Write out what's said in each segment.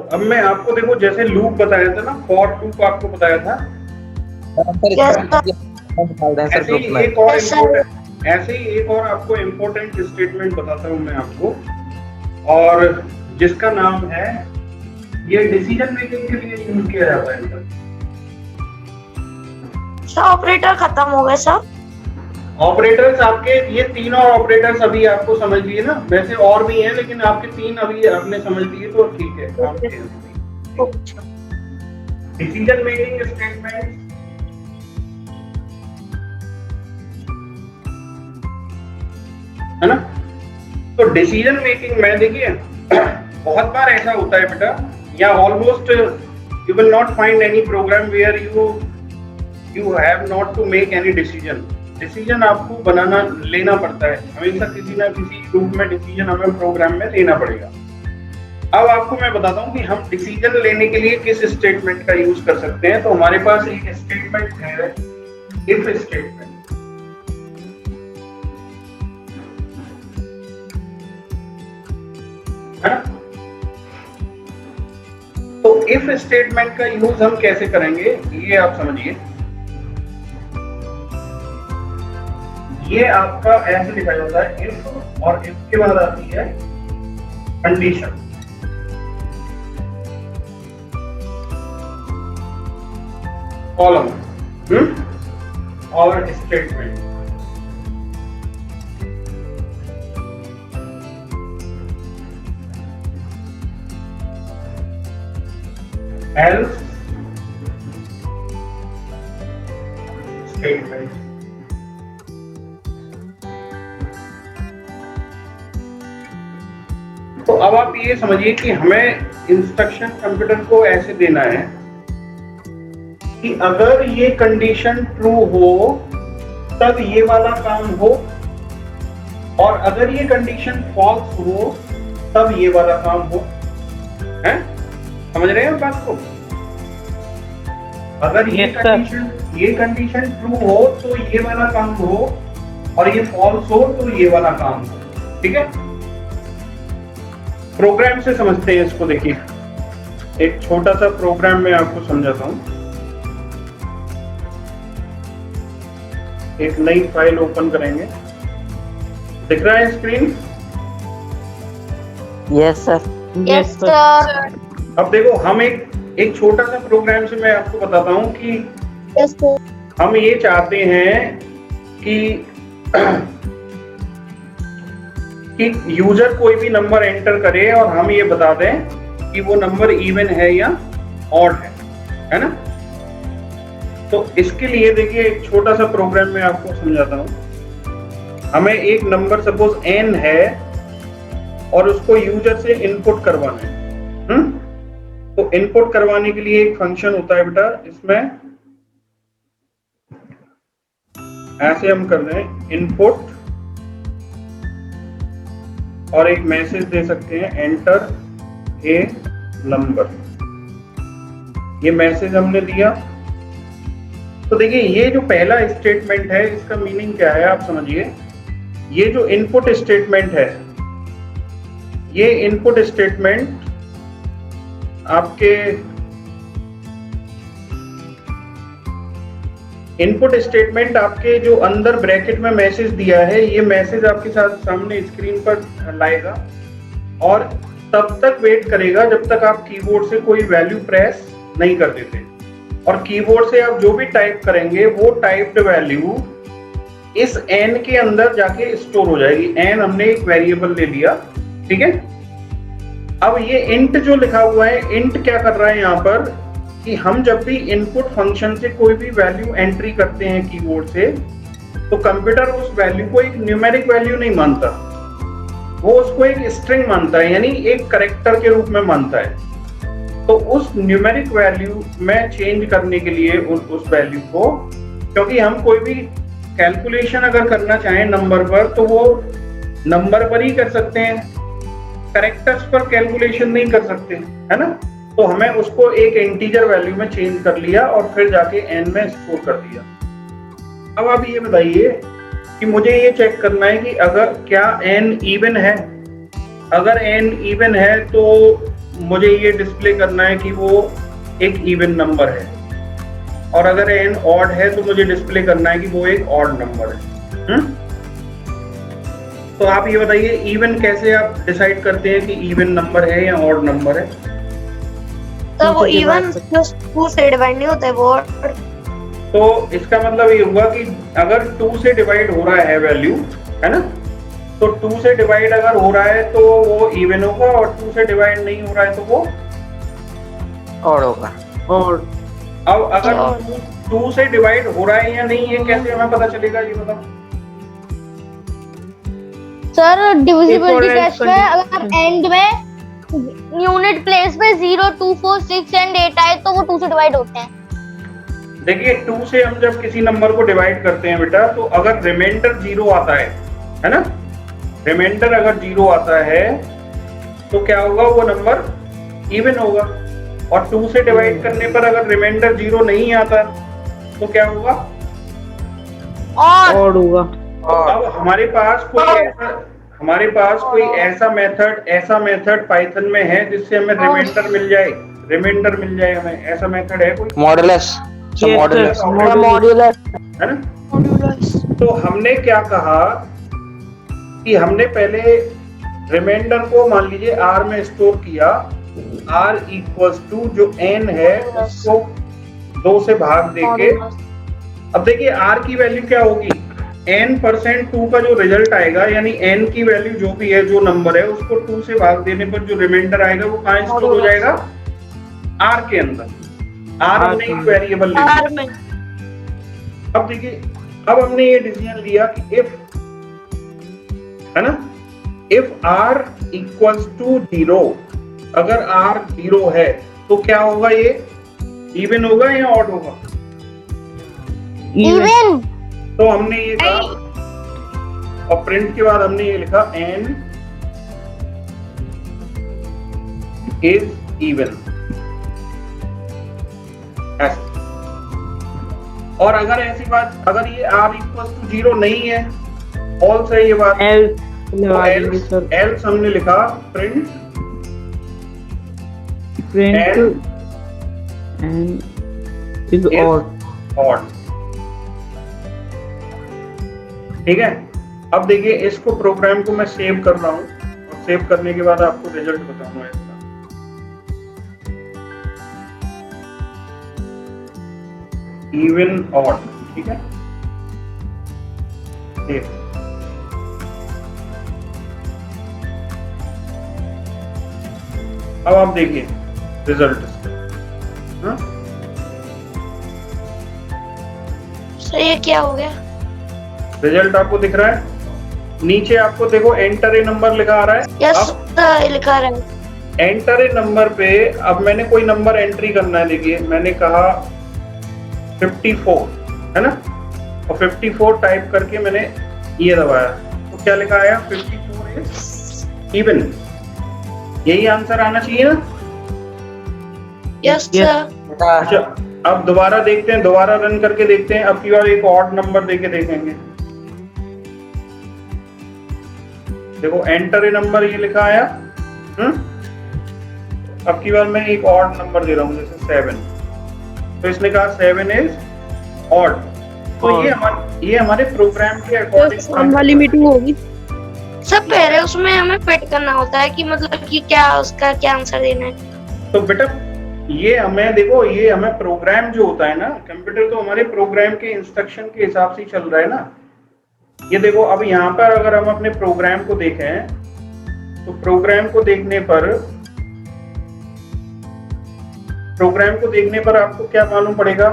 अब मैं आपको देखो जैसे लूप बताया था ना, फॉर लूप आपको बताया था, ऐसे ही एक और आपको इम्पोर्टेंट स्टेटमेंट बताता हूँ मैं आपको, और जिसका नाम है, ये डिसीजन मेकिंग के लिए यूज किया जाता है सर। ऑपरेटर खत्म हो गए सर। ऑपरेटर्स आपके ये तीनों ऑपरेटर्स अभी आपको समझ लिए ना, वैसे और भी हैं लेकिन आपके तीन अभी आपने समझ लिए तो ठीक है, काम के डिसीजन मेकिंग स्टेटमेंट है ना। तो डिसीजन मेकिंग में देखिए बहुत बार ऐसा होता है बेटा, या almost you will not find any program where you have not to make any decision. Decision आपको बनाना लेना पड़ता है हमेशा, किसी ना किसी रूप में डिसीजन हमें प्रोग्राम में लेना पड़ेगा। अब आपको मैं बताता हूँ कि हम डिसीजन लेने के लिए किस स्टेटमेंट का यूज कर सकते हैं। तो हमारे पास एक स्टेटमेंट है, इफ स्टेटमेंट, है। तो इफ स्टेटमेंट का यूज हम कैसे करेंगे ये आप समझिए। ये आपका ऐसे लिखा जाता है इफ, और इफ के बाद आती है कंडीशन। कॉलम और स्टेटमेंट। Else statement. तो अब आप ये समझिए कि हमें इंस्ट्रक्शन कंप्यूटर को ऐसे देना है कि अगर ये कंडीशन ट्रू हो तब ये वाला काम हो, और अगर ये कंडीशन फॉल्स हो तब ये वाला काम हो। हैं? समझ रहे हैं बात को? अगर ये कंडीशन ट्रू हो तो ये वाला काम हो, और ये फॉल्स हो तो ये वाला काम हो। ठीक है, प्रोग्राम से समझते हैं इसको। देखिए एक छोटा सा प्रोग्राम मैं आपको समझाता हूं। एक नई फाइल ओपन करेंगे, दिख रहा है screen? Yes sir. Yes sir. अब देखो हम एक छोटा सा प्रोग्राम से मैं आपको बताता हूं कि यस सर। हम ये चाहते हैं कि यूजर कोई भी नंबर एंटर करे और हम ये बता दें कि वो नंबर इवन है या ऑड है ना। तो इसके लिए देखिए एक छोटा सा प्रोग्राम मैं आपको समझाता हूं। हमें एक नंबर सपोज n है और उसको यूजर से इनपुट करवाना है। तो इनपुट करवाने के लिए एक फंक्शन होता है बेटा, इसमें ऐसे हम कर रहे हैं इनपुट, और एक मैसेज दे सकते हैं एंटर ए नंबर। ये मैसेज हमने दिया। तो देखिए ये जो पहला स्टेटमेंट है इसका मीनिंग क्या है आप समझिए। ये जो इनपुट स्टेटमेंट है, ये इनपुट स्टेटमेंट आपके जो अंदर ब्रैकेट में मैसेज दिया है, ये मैसेज आपके साथ सामने स्क्रीन पर लाएगा और तब तक वेट करेगा जब तक आप कीबोर्ड से कोई वैल्यू प्रेस नहीं कर देते। और कीबोर्ड से आप जो भी टाइप करेंगे वो टाइप्ड वैल्यू इस n के अंदर जाके स्टोर हो जाएगी। n हमने एक वेरिएबल ले लिया, ठीक है। अब ये इंट जो लिखा हुआ है, इंट क्या कर रहा है यहाँ पर कि हम जब भी इनपुट फंक्शन से कोई भी वैल्यू एंट्री करते हैं कीबोर्ड से, तो कंप्यूटर उस वैल्यू को एक न्यूमेरिक वैल्यू नहीं मानता, वो उसको एक स्ट्रिंग मानता है, यानी एक कैरेक्टर के रूप में मानता है। तो उस न्यूमेरिक वैल्यू में चेंज करने के लिए उस वैल्यू को, क्योंकि हम कोई भी कैलकुलेशन अगर करना चाहें नंबर पर तो वो नंबर पर ही कर सकते हैं, कैरेक्टर्स पर कैलकुलेशन नहीं कर सकते, है ना। तो हमें उसको एक इंटीजर वैल्यू में चेंज कर लिया और फिर जाके n में स्टोर कर दिया। अब आप ये बताइए कि मुझे ये चेक करना है कि अगर क्या n इवन है। अगर n इवन है तो मुझे ये डिस्प्ले करना है कि वो एक इवन नंबर है, और अगर n ऑड है तो मुझे डिस्प्ले करना है कि वो एक ऑड नंबर है। तो आप ये बताइए इवन कैसे आप डिसाइड करते हैं कि इवन नंबर है या ऑड नंबर है? तो वो इवन प्लस 2 से डिवाइड नहीं होता है वो odd। तो इसका मतलब ये हुआ कि अगर 2 से डिवाइड हो रहा है वैल्यू, है ना, तो 2 से डिवाइड अगर हो रहा है तो वो इवन होगा, और 2 से डिवाइड नहीं हो रहा है तो वो ऑड होगा। और अब अगर 2 से डिवाइड हो रहा है या नहीं, ये कैसे हमें पता चलेगा, ये बताओ। सर डिविजिबिलिटी Equal टेस्ट में अगर एंड में यूनिट प्लेस पे 0, 2, 4, 6 एंड 8 आए तो वो 2 से डिवाइड होते हैं। देखिए 2 से हम जब किसी नंबर को डिवाइड करते हैं बेटा, तो अगर रिमाइंडर 0 आता है ना, रिमाइंडर अगर 0 आता है तो क्या होगा, वो नंबर इवन होगा। और 2 से डिवाइड करने पर अगर रिमाइंडर 0 नहीं आता तो क्या होगा, ऑड होगा। अब हमारे पास कोई ऐसा मेथड पाइथन में है जिससे हमें रिमाइंडर मिल जाए, हमें ऐसा मेथड है कोई? मॉडुलस, मॉडुलस मॉड्यूलस है ना। तो हमने क्या कहा कि हमने पहले रिमाइंडर को मान लीजिए r में स्टोर किया, r इक्वल्स टू जो n है उसको 2 से भाग देके। अब देखिए r की वैल्यू क्या होगी, n% 2 का जो रिजल्ट आएगा, यानी n की वैल्यू जो भी है, जो नंबर है, उसको 2 से भाग देने पर जो रिमाइंडर आएगा वो कहाँ स्टोर हो जाएगा, r के अंदर। r हमने एक वेरिएबल ले लिया। अब देखिए, अब हमने ये डिसीजन लिया कि इफ, है ना, इफ r इक्वल्स टू 0, अगर r 0 है तो क्या होगा, ये इवन होगा या ऑड होगा? इवन। तो हमने ये कहा, और प्रिंट के बाद हमने ये लिखा n इज इवन। और अगर ऐसी बात, अगर ये r इक्वल टू 0 नहीं है, फॉल्स है ये बात, एल्स हमने लिखा प्रिंट इज ऑड। ठीक है। अब देखिए, इसको प्रोग्राम को मैं सेव कर रहा हूँ, और सेव करने के बाद आपको रिजल्ट बताऊंगा इसका। इवन ऑड, ठीक है। सेव। अब आप देखिए रिजल्ट इसका। सर ये क्या हो गया? रिजल्ट आपको दिख रहा है, नीचे आपको देखो एंटर ए नंबर लिखा आ रहा है। यस अब सर, लिखा रहा है। एंटर ए नंबर पे अब मैंने कोई नंबर एंट्री करना है। देखिए मैंने कहा 54, है ना, और 54 टाइप करके मैंने ये दबाया, तो क्या लिखा आया, 54 इज इवन। यही आंसर आना चाहिए ना? Yes sir. अच्छा, अब दोबारा देखते हैं, दोबारा रन करके देखते हैं। अब की बार एक ऑड नंबर देके देखेंगे। देखो एंटर ए नंबर ये लिखा आया। अब की बार मैं एक ऑड नंबर दे रहा हूँ, जैसे 7, तो इसने कहा 7 इज ऑड। तो ये हमारे प्रोग्राम के अकॉर्डिंग वाली मीटिंग होगी। सब पहले उसमें हमें फिट करना होता है कि मतलब कि क्या उसका क्या आंसर देना है। तो बेटा ये हमें देखो, ये हमें प्रोग्राम जो होता है ना, कंप्यूटर तो हमारे प्रोग्राम के इंस्ट्रक्शन के हिसाब से चल रहा है ना। ये देखो, अब यहाँ पर अगर हम अपने प्रोग्राम को देखें, तो प्रोग्राम को देखने पर आपको क्या मालूम पड़ेगा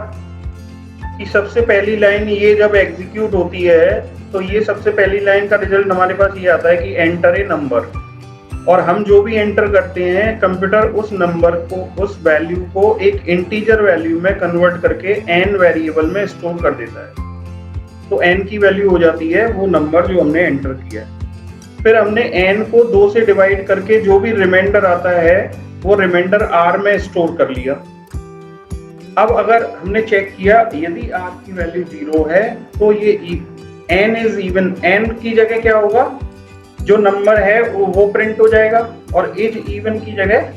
कि सबसे पहली लाइन ये जब एग्जीक्यूट होती है, तो ये सबसे पहली लाइन का रिजल्ट हमारे पास ये आता है कि एंटर ए नंबर। और हम जो भी एंटर करते हैं, कंप्यूटर उस नंबर को, उस वैल्यू को एक इंटीजर वैल्यू में कन्वर्ट करके n वेरिएबल में स्टोर कर देता है। तो n की वैल्यू हो जाती है वो नंबर जो हमने एंटर किया है। फिर हमने n को 2 से डिवाइड करके जो भी रिमाइंडर आता है वो रिमाइंडर r में स्टोर कर लिया। अब अगर हमने चेक किया, यदि r की वैल्यू 0 है तो ये n इज इवन, n की जगह क्या होगा, जो नंबर है वो प्रिंट हो जाएगा, और इज इवन की जगह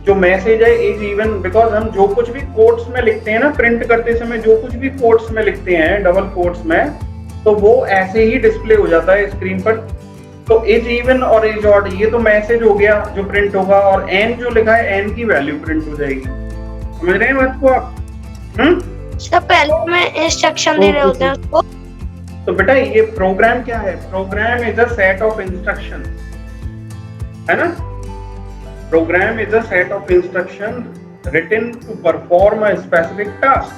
जो मैसेज है इज इवन, बिकॉज हम जो कुछ भी कोट्स में लिखते हैं ना, प्रिंट करते समय जो कुछ भी कोट्स में लिखते हैं डबल कोट्स में, तो वो ऐसे ही डिस्प्ले हो जाता है स्क्रीन पर। तो इज इवन और इज ऑड ये तो मैसेज हो गया जो प्रिंट होगा, और एन जो लिखा है एन की वैल्यू प्रिंट हो जाएगी। समझ रहे हैं बात को आप? सर पहले हमें इंस्ट्रक्शन दे रहे होते हैं उसको। तो बेटा ये प्रोग्राम क्या है? Program is a set of instruction, है ना? Program is a set of instruction written to perform a specific task.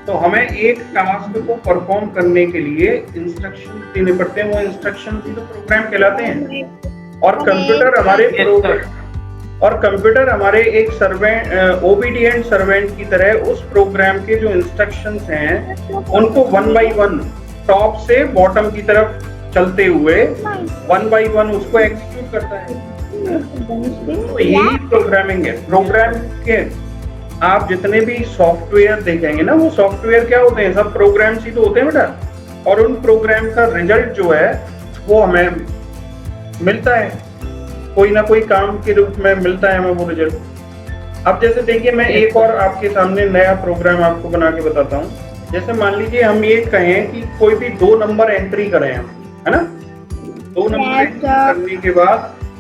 तो हमें एक टास्क को परफॉर्म करने के लिए इंस्ट्रक्शन देने पड़ते हैं, वो इंस्ट्रक्शन ही तो प्रोग्राम कहलाते हैं। और कंप्यूटर हमारे एक सर्वेंट, ओबीडिएंट सर्वेंट की तरह उस प्रोग्राम के जो इंस्ट्रक्शंस हैं उनको वन बाय वन, टॉप से बॉटम की तरफ चलते हुए वन बाय वन उसको एग्जीक्यूट करता है। तो यही प्रोग्रामिंग है। प्रोग्राम के आप जितने भी सॉफ्टवेयर देखेंगे ना, वो सॉफ्टवेयर क्या होते हैं? सब प्रोग्राम्स ही तो होते हैं बेटा। और उन प्रोग्राम का रिजल्ट जो है वो हमें मिलता है, कोई ना कोई काम के रूप में मिलता है हमें वो रिजल्ट। अब जैसे देखिए, मैं एक और आपके सामने नया प्रोग्राम आपको बना के बताता हूँ। जैसे मान लीजिए हम ये कहें कि कोई भी 2 नंबर एंट्री करें हम, है ना? 2 नंबर एंट्री करने के बाद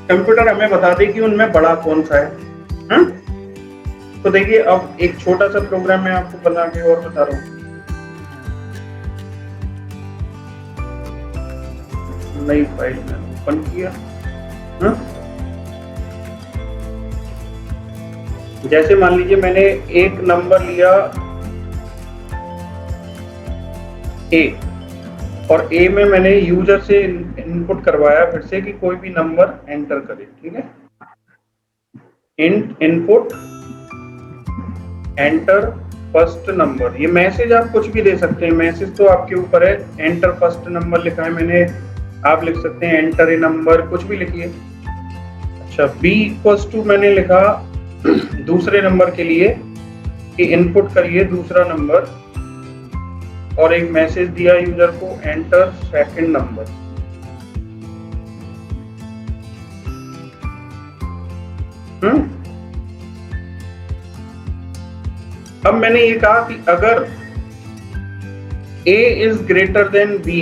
कंप्यूटर हमें बता दे कि उनमें बड़ा कौन सा है। तो देखिए, अब एक छोटा सा प्रोग्राम मैं आपको बना के और बता रहा हूँ। नई फाइल मैंने ओपन किया। जैसे मान लीजिए मैंने एक नंबर लिया ए, और ए में मैंने यूजर से इनपुट करवाया फिर से कि कोई भी नंबर एंटर करे। ठीक है, इनपुट एंटर फर्स्ट नंबर। ये मैसेज आप कुछ भी दे सकते हैं, मैसेज तो आपके ऊपर है। एंटर फर्स्ट नंबर लिखा है मैंने, आप लिख सकते हैं एंटर ए नंबर, कुछ भी लिखिए। अच्छा, बी इक्वल्स टू मैंने लिखा दूसरे नंबर के लिए कि इनपुट करिए दूसरा नंबर, और एक मैसेज दिया यूजर को एंटर सेकंड नंबर। अब मैंने ये कहा कि अगर a is greater than b,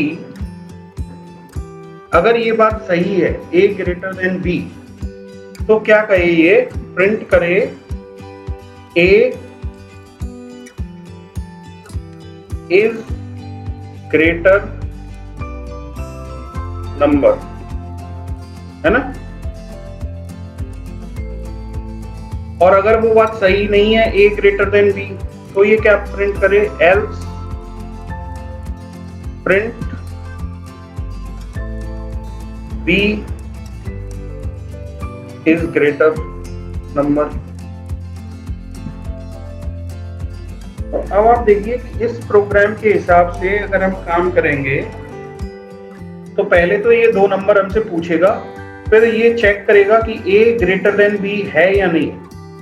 अगर ये बात सही है a ग्रेटर देन b, तो क्या कहे ये? प्रिंट करे a इज ग्रेटर नंबर, है ना? और अगर वो बात सही नहीं है a ग्रेटर देन b, तो ये क्या प्रिंट करे? Else print b is greater number. अब आप देखिए कि इस प्रोग्राम के हिसाब से अगर हम काम करेंगे तो पहले तो ये 2 नंबर हमसे पूछेगा, फिर ये चेक करेगा कि a ग्रेटर देन b है या नहीं।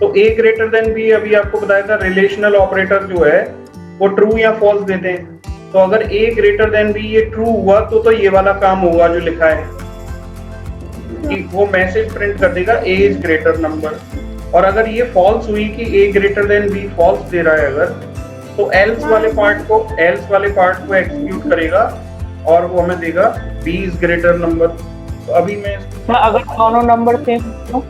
तो a ग्रेटर देन b अभी आपको बताया था, रिलेशनल ऑपरेटर जो है वो ट्रू या फॉल्स देते हैं। तो अगर a ग्रेटर देन b ये ट्रू हुआ तो ये वाला काम होगा जो लिखा है कि वो मैसेज प्रिंट कर देगा a इज ग्रेटर नंबर। और अगर ये फॉल्स हुई कि a greater than b false दे रहा है अगर, तो एल्स वाले पार्ट को एग्जीक्यूट करेगा और वो हमें देगा b इज ग्रेटर नंबर। तो अभी मैं अगर दोनों नंबर सेम हो,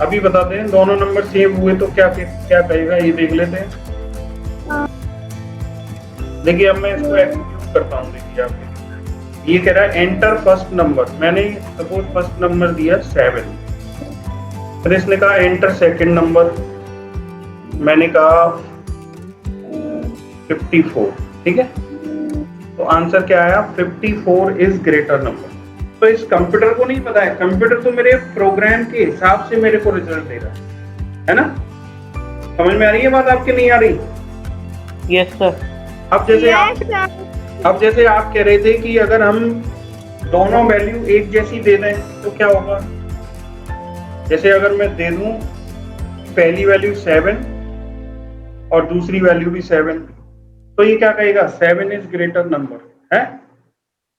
अभी बताते हैं दोनों नंबर सेम हुए तो क्या कहेगा, ये देख लेते हैं। देखिए अब मैं इसको एग्जीक्यूट करता हूँ। देखिए आप, ये कह रहा है एंटर फर्स्ट नंबर। मैंने सपोज फर्स्ट नंबर दिया 7, फिर इसने कहा एंटर सेकंड नंबर, मैंने कहा 54। ठीक है, तो आंसर क्या आया? 54 इज ग्रेटर नंबर। तो इस कंप्यूटर को नहीं पता है, कंप्यूटर तो मेरे प्रोग्राम के हिसाब से मेरे को रिजल्ट दे रहा है ना? समझ में आ रही है बात आपके, नहीं आ रही? Yes sir. अब जैसे आप कह रहे थे कि अगर हम दोनों वैल्यू एक जैसी दे दें तो क्या होगा? जैसे अगर मैं दे दूं पहली वैल्यू 7 और दूसरी वैल्यू भी 7, तो ये क्या कहेगा? 7 इज ग्रेटर नंबर है,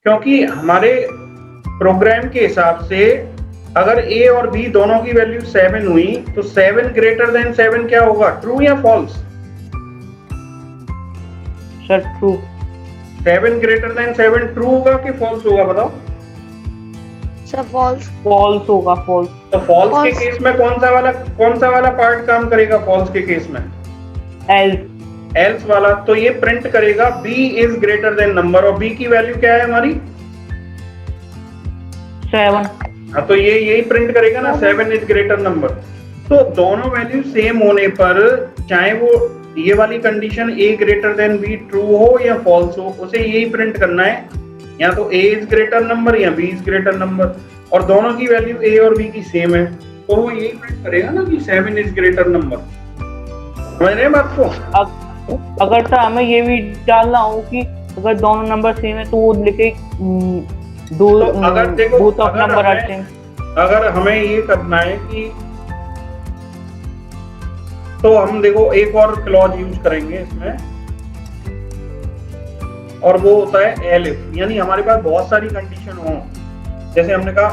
क्योंकि हमारे प्रोग्राम के हिसाब से अगर ए और बी दोनों की वैल्यू 7 हुई तो 7 ग्रेटर देन 7 क्या होगा, ट्रू या false? Sir true. 7 greater than 7 true होगा कि फॉल्स होगा, बताओ? Sir false. फॉल्स होगा, फॉल्स। तो फॉल्स के False। केस में कौन सा वाला पार्ट काम करेगा फॉल्स के केस में? एल्स। एल्स वाला। तो ये प्रिंट करेगा b is greater than number, और b की वैल्यू क्या है हमारी? 7। हाँ, तो ये यही प्रिंट करेगा ना, 7 इज ग्रेटर नंबर। तो दोनों वैल्यू सेम होने पर चाहे वो ये वाली condition a greater than b true हो या फॉल्स हो, उसे यही प्रिंट करना है, या तो a इज ग्रेटर नंबर या b इज ग्रेटर नंबर, और दोनों की वैल्यू a और b की सेम है, तो वो यही प्रिंट करेगा ना कि 7 इज ग्रेटर नंबर। समझ रहे हैं बात को? अगर सर हमें ये भी डालना हो कि अगर दोनों नंबर सेम है तो वो लिखे दो, तो अगर देखो, both of number are same। अगर हमें ये करना है कि, तो हम देखो एक और क्लॉज यूज करेंगे इसमें, और वो होता है एलिफ। यानी हमारे पास बहुत सारी कंडीशन हो, जैसे हमने कहा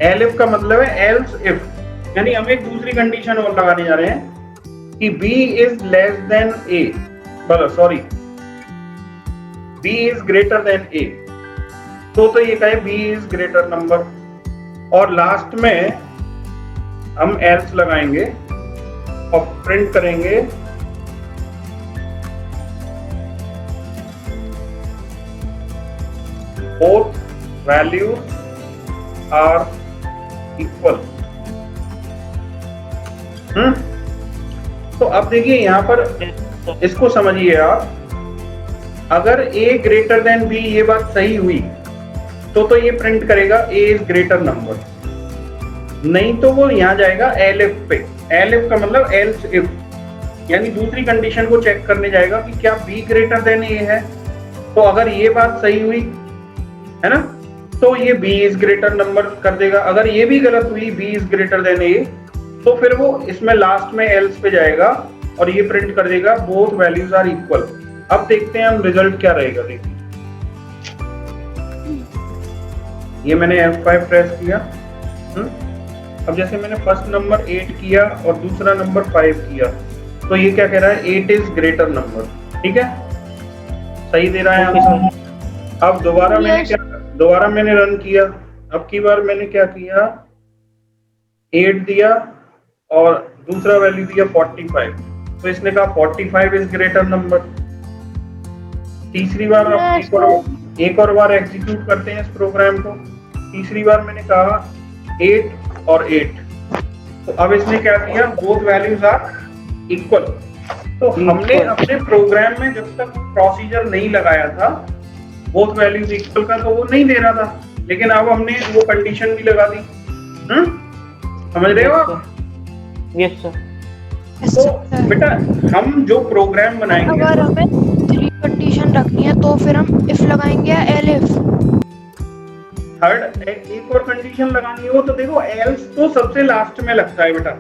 एलिफ का मतलब है एल्स इफ, यानी हम एक दूसरी कंडीशन और लगाने जा रहे हैं कि b is less than a, b is greater than a, तो ये कहे b इज ग्रेटर नंबर, और लास्ट में हम एल्स लगाएंगे और प्रिंट करेंगे both values are equal। तो अब देखिए यहाँ पर इसको समझिए आप, अगर a ग्रेटर देन b ये बात सही हुई तो ये प्रिंट करेगा a इज ग्रेटर नंबर, नहीं तो वो यहाँ जाएगा एलिफ पे। एलिफ का मतलब एल्स इफ, यानी दूसरी कंडीशन को चेक करने जाएगा कि क्या b ग्रेटर देन a है, तो अगर ये बात सही हुई है ना, तो ये b इज ग्रेटर नंबर कर देगा। अगर ये भी गलत हुई b is greater than a, तो फिर वो इसमें लास्ट में एल्स पे जाएगा और ये प्रिंट कर देगा बोथ वैल्यूज आर इक्वल। अब देखते हैं हम रिजल्ट क्या रहेगा। देखिए ये मैंने F5 प्रेस किया, अब जैसे मैंने फर्स्ट नंबर 8 किया और दूसरा नंबर 5 किया, तो ये क्या कह रहा है, 8 इज ग्रेटर नंबर। ठीक है, सही दे रहा है आंसर। अब दोबारा मैंने रन किया, अब की बार मैंने क्या किया, 8 दिया और दूसरा वैल्यू दिया 45, तो इसने कहा 45 इज ग्रेटर नंबर। तीसरी बार आप एक और बार एग्जीक्यूट करते हैं इस प्रोग्राम को। तीसरी बार मैंने कहा 8 और 8, तो अब इसने क्या किया, बोथ वैल्यूज आर इक्वल। तो हमने अपने प्रोग्राम में जब तक प्रोसीजर नहीं लगाया था बोथ वैल्यूज इक्वल का, तो वो नहीं दे रहा था, लेकिन अब हमने वो कंडीशन भी लगा दी। समझ रहे हो आप? Yes sir. तो बेटा हम जो प्रोग्राम बनाएंगे, अगर हमें 3 कंडीशन रखनी है तो फिर हम इफ लगाएंगे या एलिफ? थर्ड एक और कंडीशन लगानी हो तो देखो एल्स तो सबसे लास्ट में लगता है बेटा।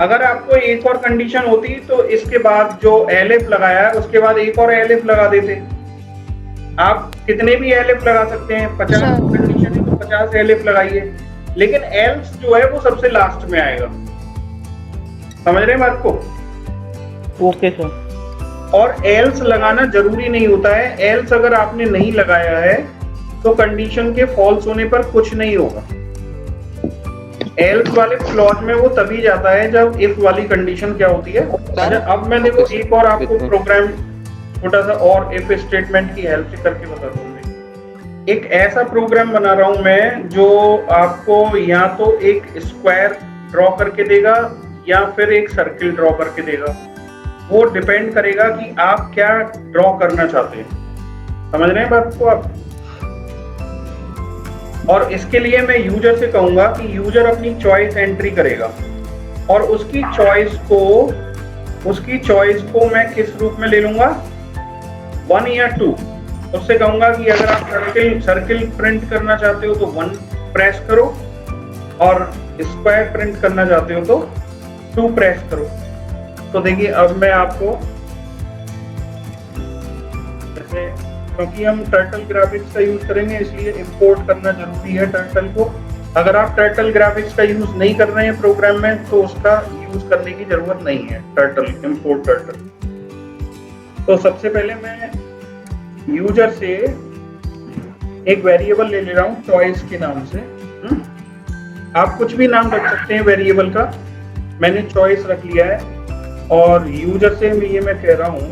अगर आपको एक और कंडीशन होती तो इसके बाद जो एलिफ लगाया है उसके बाद एक और एलिफ लगा देते। आप कितने भी एलिफ लगा सकते हैं, 50 कंडीशन है तो 50 एलिफ लगाइए, लेकिन एल्स जो है वो सबसे लास्ट में आएगा। समझ रहे हैं बात को? Okay sir. और एल्स लगाना जरूरी नहीं होता है, एल्स अगर आपने नहीं लगाया है तो कंडीशन के फॉल्स होने पर कुछ नहीं होगा। एल्स वाले क्लॉज में वो तभी जाता है जब इफ वाली कंडीशन क्या होती है। अच्छा, अब मैं देखो एक और आपको प्रोग्राम छोटा सा और इफ स्टेटमेंट की हेल्प से करके बता दूंगा। एक ऐसा प्रोग्राम बना रहा हूं मैं जो आपको या तो एक स्क्वायर ड्रॉ करके देगा या फिर एक सर्किल ड्रॉ करके देगा। वो डिपेंड करेगा कि आप क्या ड्रॉ करना चाहते हैं। समझ रहे हैं बात को आप? और इसके लिए मैं यूजर से कहूंगा कि यूजर अपनी चॉइस एंट्री करेगा और उसकी चॉइस को मैं किस रूप में ले लूंगा, 1 या 2। उससे कहूंगा कि अगर आप सर्किल प्रिंट करना चाहते हो तो 1 प्रेस करो और स्क्वायर प्रिंट करना चाहते हो तो 2 प्रेस करो। तो देखिए अब मैं आपको जैसे क्योंकि हम टर्टल ग्राफिक्स का यूज करेंगे इसलिए इंपोर्ट करना जरूरी है टर्टल को। अगर आप टर्टल ग्राफिक्स का यूज नहीं कर रहे हैं प्रोग्राम में तो उसका यूज करने की जरूरत नहीं है, टर्टल इंपोर्ट टर्टल। तो सबसे पहले मैं यूजर से एक वेरिएबल ले रहा हूँ चॉइस के नाम से। आप कुछ भी नाम रख सकते हैं वेरिएबल का, मैंने चॉइस रख लिया है। और यूजर से मैं कह रहा हूँ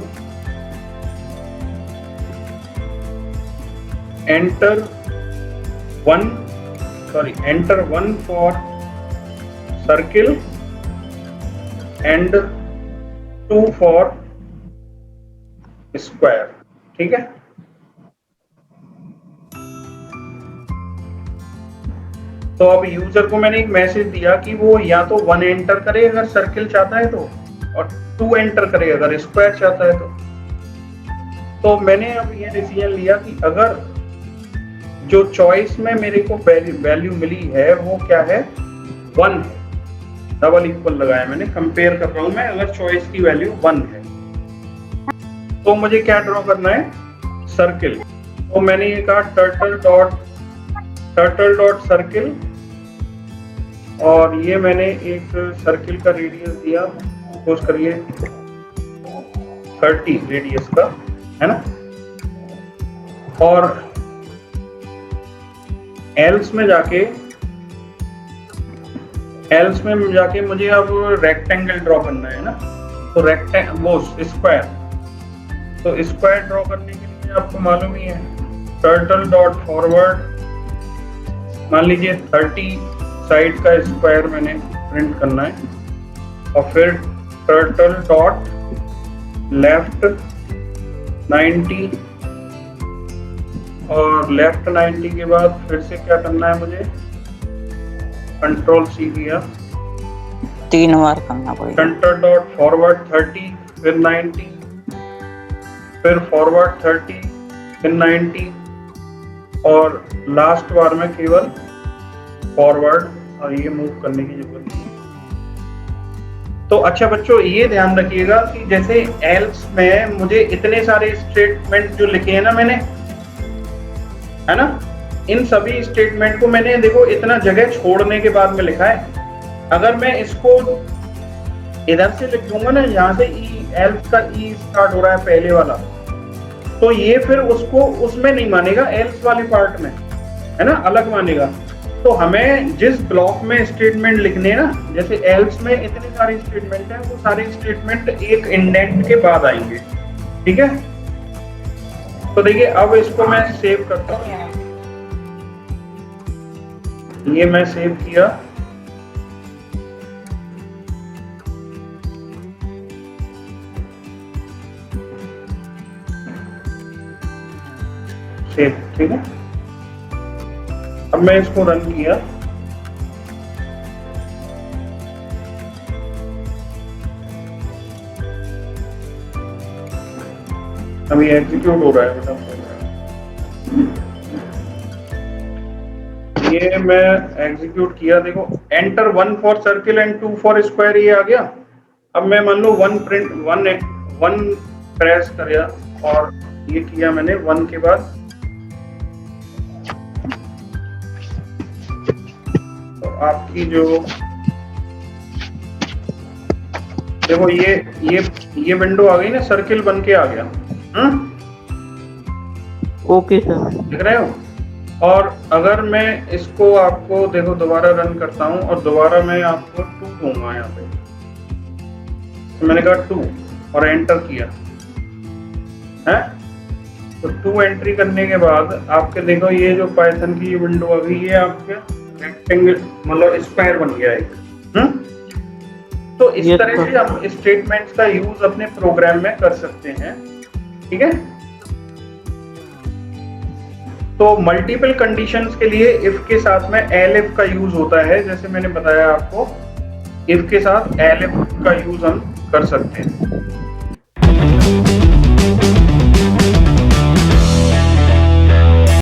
enter one for circle and 2 for square. ठीक है, तो अब यूजर को मैंने एक मैसेज दिया कि वो या तो 1 एंटर करे अगर सर्किल चाहता है तो, और 2 एंटर करे अगर स्क्वायर चाहता है तो मैंने अब ये डिसीजन लिया कि अगर जो चॉइस में मेरे को वैल्यू मिली है वो क्या है, 1 है, डबल इक्वल लगाया मैंने, कंपेयर कर रहा हूं मैं, अगर चॉइस की वैल्यू 1 है तो मुझे क्या ड्रॉ करना है, सर्किल। तो मैंने ये कहा टर्टल डॉट सर्किल, और ये मैंने एक सर्किल का रेडियस दिया, सपोज करिए 30 रेडियस का, है ना। और एल्स में जाके मुझे अब रेक्टेंगल ड्रॉ करना है ना, तो स्क्वायर, तो स्क्वायर ड्रॉ करने के लिए आपको मालूम ही है टर्टल डॉट फॉरवर्ड, मान लीजिए 30 साइड का स्क्वायर मैंने प्रिंट करना है, और फिर टर्टल डॉट लेफ्ट 90, और लेफ्ट 90 के बाद फिर से क्या करना है मुझे, कंट्रोल C किया, 3 बार करना पड़ेगा। टर्टल डॉट फॉरवर्ड 30 फिर 90, फिर फॉरवर्ड 30 फिर 90, और लास्ट बार में केवल फॉरवर्ड, और ये मूव करने की जरूरत नहीं है। तो अच्छा बच्चों ये ध्यान रखिएगा कि जैसे एल्स में मुझे इतने सारे स्टेटमेंट जो लिखे हैं ना मैंने, है ना, इन सभी स्टेटमेंट को मैंने देखो इतना जगह छोड़ने के बाद में लिखा है। अगर मैं इसको इधर से लिख दूंगा ना, यहाँ से एल्स का ई स्टार्ट हो रहा है पहले वाला, तो ये फिर उसको उसमें नहीं मानेगा, एल्स वाले पार्ट में, है ना, अलग मानेगा। तो हमें जिस ब्लॉक में स्टेटमेंट लिखने हैं ना, जैसे एल्स में इतने सारे स्टेटमेंट हैं, वो सारे स्टेटमेंट एक इंडेंट के बाद आएंगे। ठीक है, तो देखिए अब इसको मैं सेव करता हूँ, ये मैं सेव किया, सेव, ठीक है। अब मैं इसको रन किया, अभी एग्जीक्यूट हो रहा है बेटा, ये मैं एग्जीक्यूट किया, देखो enter 1 for circle and 2 for square, ये आ गया। अब मैं मान लो 1 प्रेस किया और ये किया मैंने 1 के बाद, तो आपकी जो देखो ये विंडो आ गई ना, सर्किल बन के आ गया। ओके सर, दिख रहे हो। और अगर मैं इसको आपको देखो दोबारा रन करता हूं और दोबारा मैं आपको 2 दूंगा यहाँ पे, तो मैंने कहा 2 और एंटर किया है, तो 2 एंट्री करने के बाद आपके देखो ये जो पाइथन की विंडो आ गई, ये आपके रेक्टेंगल मतलब स्क्वायर बन गया एक। तो इस तरह से आप स्टेटमेंट्स का यूज अपने प्रोग्राम में कर सकते हैं। ठीक है, तो मल्टीपल कंडीशंस के लिए इफ के साथ में elif का यूज होता है, जैसे मैंने बताया आपको, इफ के साथ elif का यूज हम कर सकते हैं।